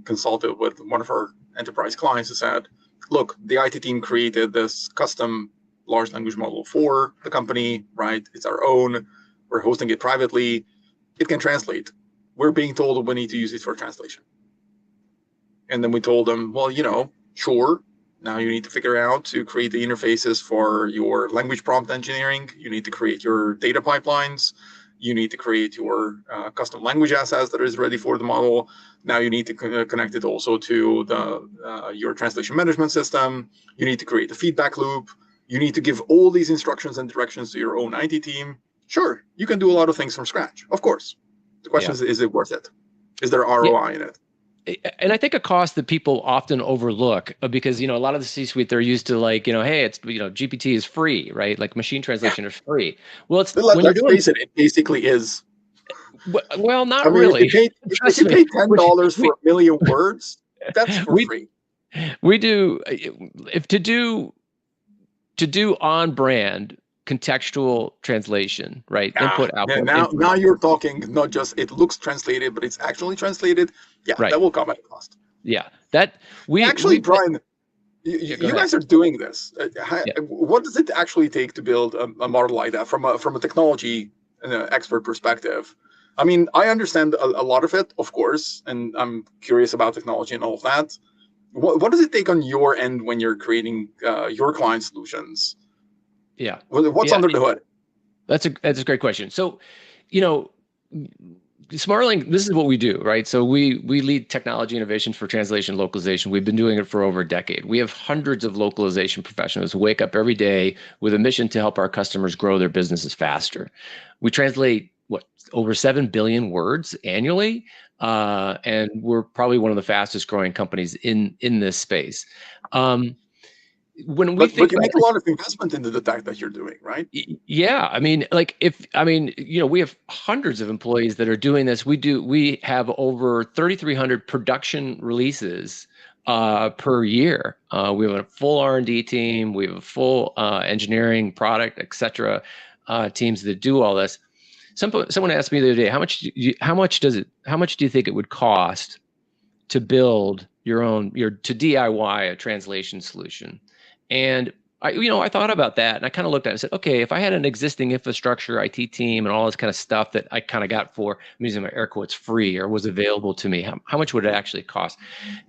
consulted with one of our enterprise clients who said, look, the IT team created this custom large language model for the company, right? It's our own. We're hosting it privately. It can translate. We're being told that we need to use it for translation. And then we told them, well, sure. Now you need to figure out to create the interfaces for your language prompt engineering. You need to create your data pipelines. You need to create your custom language assets that is ready for the model. Now you need to connect it also to your translation management system. You need to create a feedback loop. You need to give all these instructions and directions to your own IT team. Sure, you can do a lot of things from scratch, of course. The question is it worth it? Is there ROI in it? And I think a cost that people often overlook, because a lot of the C-suite, they're used to, like, hey, it's GPT is free, right? Like, machine translation is free. Well, it's let's face it, it basically is. Well, not really. If you pay $10 for 1 million words, that's for free. We do to do on brand contextual translation, right? Input, output. Now you're talking not just it looks translated, but it's actually translated. Yeah, right. That will come at a cost. Yeah, that we actually, Brian, you guys are doing this. What does it actually take to build a model like that from a technology expert perspective? I mean, I understand a lot of it, of course, and I'm curious about technology and all of that. What does it take on your end when you're creating your client solutions? Yeah. What's under the hood? That's a great question. So, Smartling, this is what we do, right? So we lead technology innovations for translation localization. We've been doing it for over a decade. We have hundreds of localization professionals who wake up every day with a mission to help our customers grow their businesses faster. We translate over 7 billion words annually, and we're probably one of the fastest growing companies in this space. But you make a lot of investment into the tech that you're doing, right? Yeah, I mean, we have hundreds of employees that are doing this. We have over 3,300 production releases per year. We have a full R&D team. We have a full engineering, product, etc. Teams that do all this. Someone asked me the other day, how much do you think it would cost to build to DIY a translation solution? And I thought about that, and I kind of looked at it and said, okay, if I had an existing infrastructure, IT team, and all this kind of stuff that I kind of got for, I'm using my air quotes, free, or was available to me, how much would it actually cost?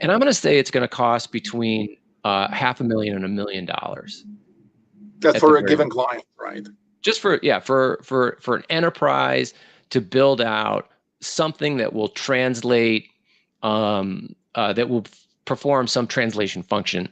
And I'm going to say it's going to cost between $500,000 and $1 million. That's for a given client, right? Just for an enterprise to build out something that will translate, that will perform some translation function.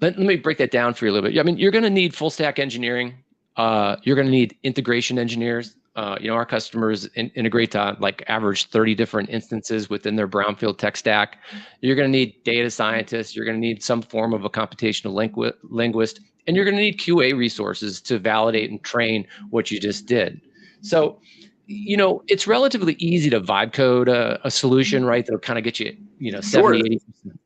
Let me break that down for you a little bit. I mean, you're going to need full stack engineering. You're going to need integration engineers. Our customers integrate to like average 30 different instances within their brownfield tech stack. You're going to need data scientists. You're going to need some form of a computational linguist, and you're going to need QA resources to validate and train what you just did. So, it's relatively easy to vibe code a solution, right? That'll kind of get you, 70,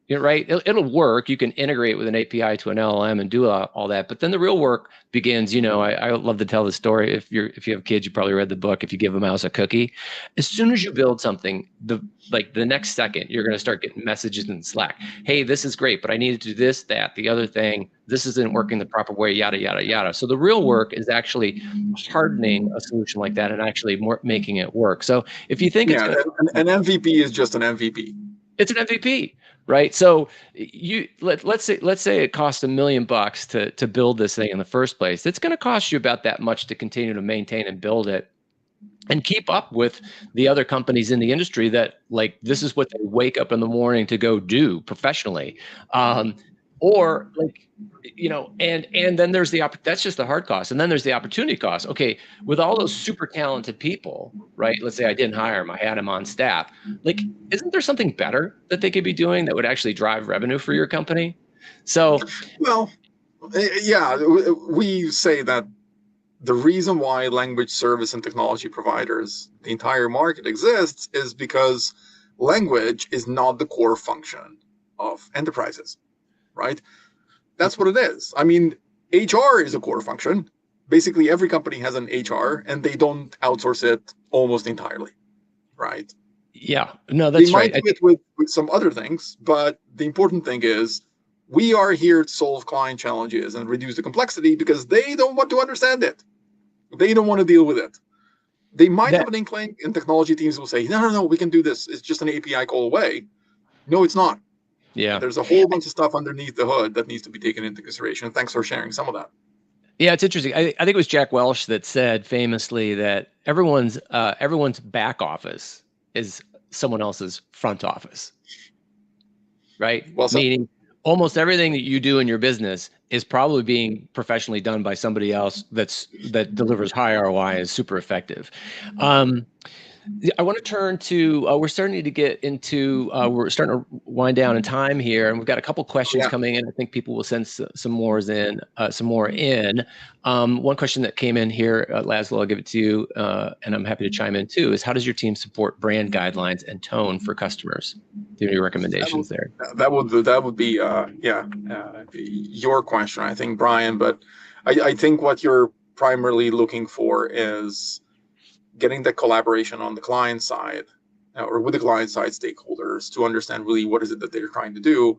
80%, right? It'll work. You can integrate with an API to an LLM and do all that. But then the real work begins. I love to tell the story. If you have kids, you probably read the book. If you give a mouse a cookie, as soon as you build something, the next second, you're going to start getting messages in Slack. Hey, this is great, but I need to do this, that, the other thing. This isn't working the proper way, yada, yada, yada. So the real work is actually hardening a solution like that and actually making it work. So if you think an MVP is just an MVP. It's an MVP, right? So let's say it costs $1 million to build this thing in the first place. It's going to cost you about that much to continue to maintain and build it and keep up with the other companies in the industry that this is what they wake up in the morning to go do professionally. Or and then there's that's just the hard cost. And then there's the opportunity cost. Okay, with all those super talented people, right? Let's say I didn't hire them, I had them on staff. Isn't there something better that they could be doing that would actually drive revenue for your company? So, well, yeah, we say that the reason why language service and technology providers, the entire market exists, is because language is not the core function of enterprises, right? That's what it is. I mean, HR is a core function. Basically, every company has an HR, and they don't outsource it almost entirely, right? Yeah, no, that's right. They might do it with some other things, but the important thing is we are here to solve client challenges and reduce the complexity because they don't want to understand it. They don't want to deal with it. They might have an inkling, and technology teams will say, no, we can do this. It's just an API call away. No, it's not. Yeah, there's a whole bunch of stuff underneath the hood that needs to be taken into consideration. Thanks for sharing some of that. Yeah, it's interesting. I think it was Jack Welch that said famously that everyone's back office is someone else's front office, right? Well said. Meaning almost everything that you do in your business is probably being professionally done by somebody else that delivers high ROI, is super effective. I want to turn to, we're starting to get into, we're starting to wind down in time here, and we've got a couple questions coming in. I think people will send some more in. One question that came in here, Laszlo, I'll give it to you, and I'm happy to chime in too, is how does your team support brand guidelines and tone for customers? Do you have any recommendations there? That would be your question, I think, Brian, but I think what you're primarily looking for is getting the collaboration on the client side or with the client side stakeholders to understand really what is it that they're trying to do.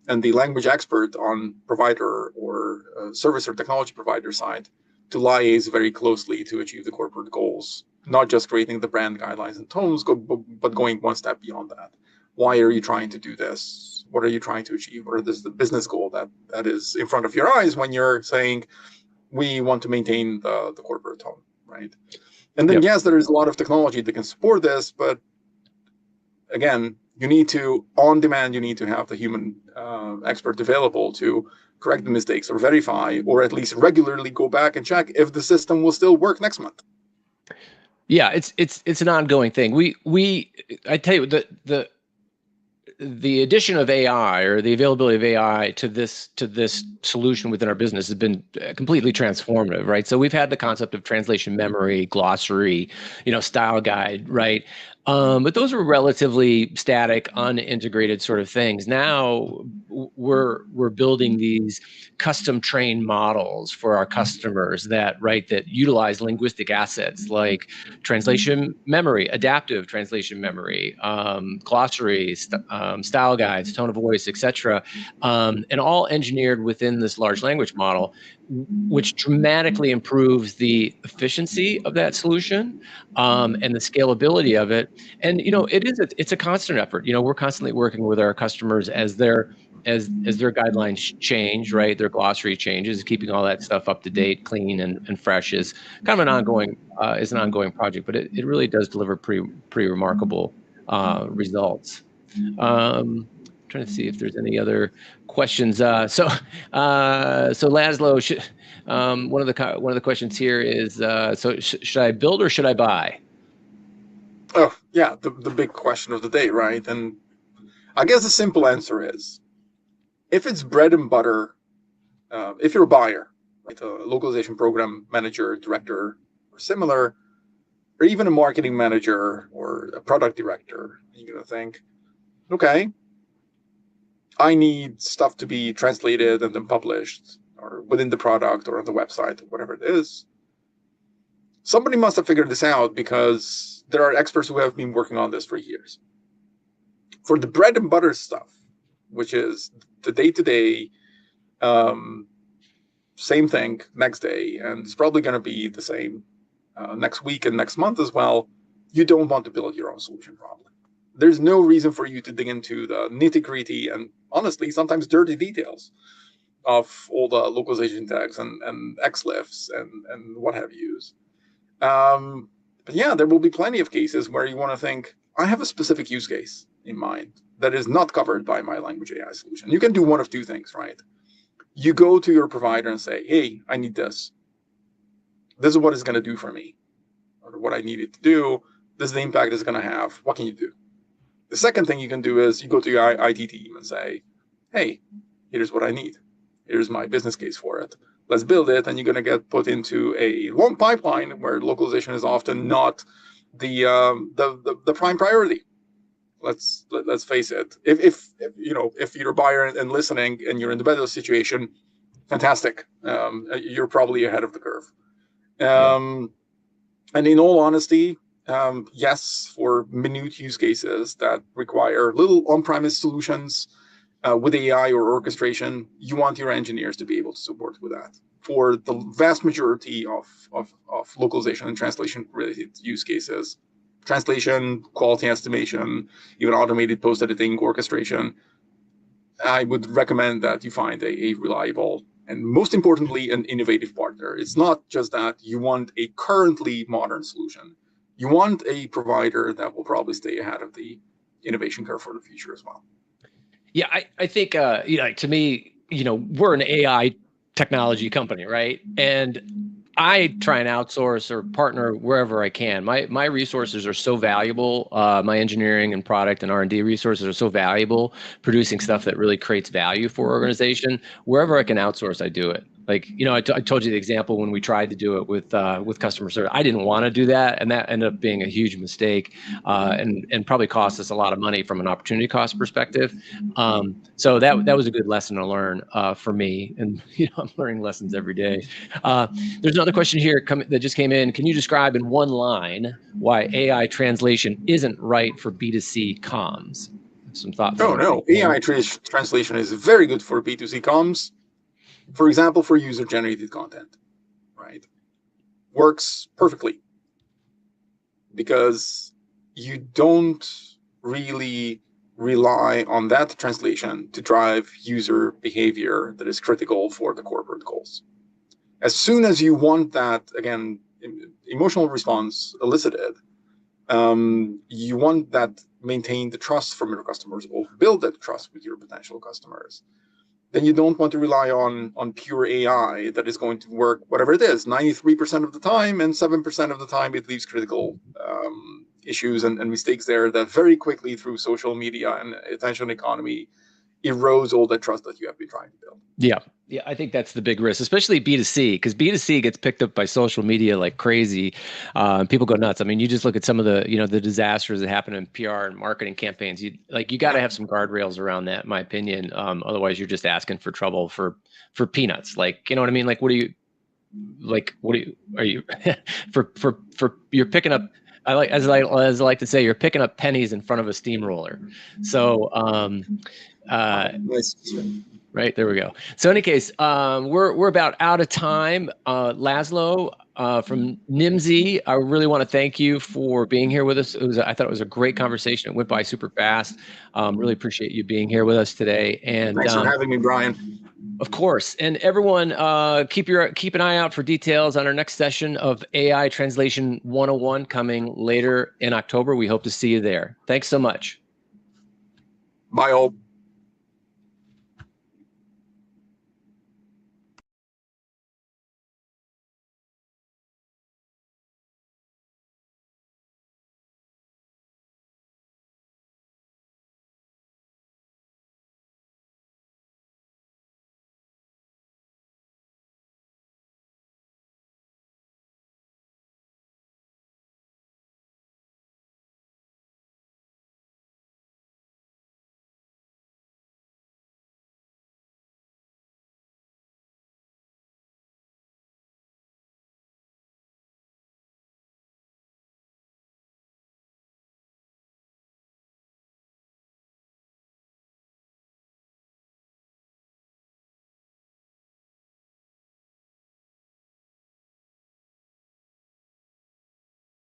And the language expert on provider or service or technology provider side to liaise very closely to achieve the corporate goals, not just creating the brand guidelines and tones, but going one step beyond that. Why are you trying to do this? What are you trying to achieve? Or is the business goal that is in front of your eyes when you're saying, we want to maintain the corporate tone, right? And then, yes, there is a lot of technology that can support this, but again, you need to, on demand, you need to have the human expert available to correct the mistakes or verify, or at least regularly go back and check if the system will still work next month. Yeah, it's an ongoing thing. I tell you, the addition of AI or the availability of AI to this solution within our business has been completely transformative, right? So we've had the concept of translation memory, glossary, style guide, right? But those were relatively static, unintegrated sort of things. Now we're building these custom trained models for our customers that utilize linguistic assets like translation memory, adaptive translation memory, glossary, style guides, tone of voice, etc., and all engineered within this large language model, which dramatically improves the efficiency of that solution and the scalability of it. And it's a constant effort. We're constantly working with our customers as their guidelines change, right? Their glossary changes, keeping all that stuff up to date, clean, and fresh is kind of an ongoing project. But it really does deliver pretty remarkable results. trying to see if there's any other questions. So Laszlo, one of the questions here is, should I build or should I buy? Oh, yeah, the big question of the day, right? And I guess the simple answer is, if it's bread and butter, if you're a buyer, right, a localization program manager, director, or similar, or even a marketing manager or a product director, you're going to think, okay, I need stuff to be translated and then published, or within the product or on the website, or whatever it is. Somebody must have figured this out, because there are experts who have been working on this for years. For the bread and butter stuff, which is the day-to-day, same thing next day, and it's probably going to be the same next week and next month as well, you don't want to build your own solution probably. There's no reason for you to dig into the nitty-gritty and honestly sometimes dirty details of all the localization tags and XLIFs and what have yous. But yeah, there will be plenty of cases where you want to think, I have a specific use case in mind that is not covered by my language AI solution. You can do one of two things, right? You go to your provider and say, hey, I need this. This is what it's going to do for me, or what I need it to do. This is the impact it's going to have. What can you do? The second thing you can do is you go to your IT team and say, hey, here's what I need. Here's my business case for it. Let's build it. And you're going to get put into a long pipeline where localization is often not the prime priority. Let's face it. If you're a buyer and listening and you're in the better situation, fantastic. You're probably ahead of the curve. And in all honesty, yes, for minute use cases that require little on-premise solutions with AI or orchestration, you want your engineers to be able to support with that. For the vast majority of localization and translation related use cases, translation, quality estimation, even automated post-editing orchestration, I would recommend that you find a reliable and, most importantly, an innovative partner. It's not just that you want a currently modern solution. You want a provider that will probably stay ahead of the innovation curve for the future as well. Yeah, I think to me, we're an AI technology company, right? And I try and outsource or partner wherever I can. My resources are so valuable. My engineering and product and R&D resources are so valuable, producing stuff that really creates value for organization. Wherever I can outsource, I do it. Like, I told you the example when we tried to do it with customer service. I didn't want to do that, and that ended up being a huge mistake, and probably cost us a lot of money from an opportunity cost perspective. So that was a good lesson to learn for me, and I'm learning lessons every day. There's another question here that just came in. Can you describe in one line why AI translation isn't right for B2C comms? Some thoughts. Oh no, AI translation is very good for B2C comms. For example, for user-generated content, right? Works perfectly because you don't really rely on that translation to drive user behavior that is critical for the corporate goals. As soon as you want that, again, emotional response elicited, you want that maintain the trust from your customers or build that trust with your potential customers. Then you don't want to rely on pure AI that is going to work, whatever it is, 93% of the time, and 7% of the time it leaves critical issues and mistakes there that very quickly through social media and attention economy erodes all that trust that you have been trying to build. Yeah, I think that's the big risk, especially B2C, because B2C gets picked up by social media like crazy. People go nuts. I mean, you just look at some of the, the disasters that happen in PR and marketing campaigns. You got to have some guardrails around that, in my opinion. Otherwise, you're just asking for trouble for peanuts. Like, you know what I mean? Like, are you you're picking up. As I like to say, you're picking up pennies in front of a steamroller. So, right, there we go. So in any case, we're about out of time. Laszlo from Nimdzi, I really want to thank you for being here with us. I thought it was a great conversation. It went by super fast. Really appreciate you being here with us today. And thanks for having me, Brian. Of course. And everyone, keep an eye out for details on our next session of AI Translation 101 coming later in October. We hope to see you there. Thanks so much. Bye all.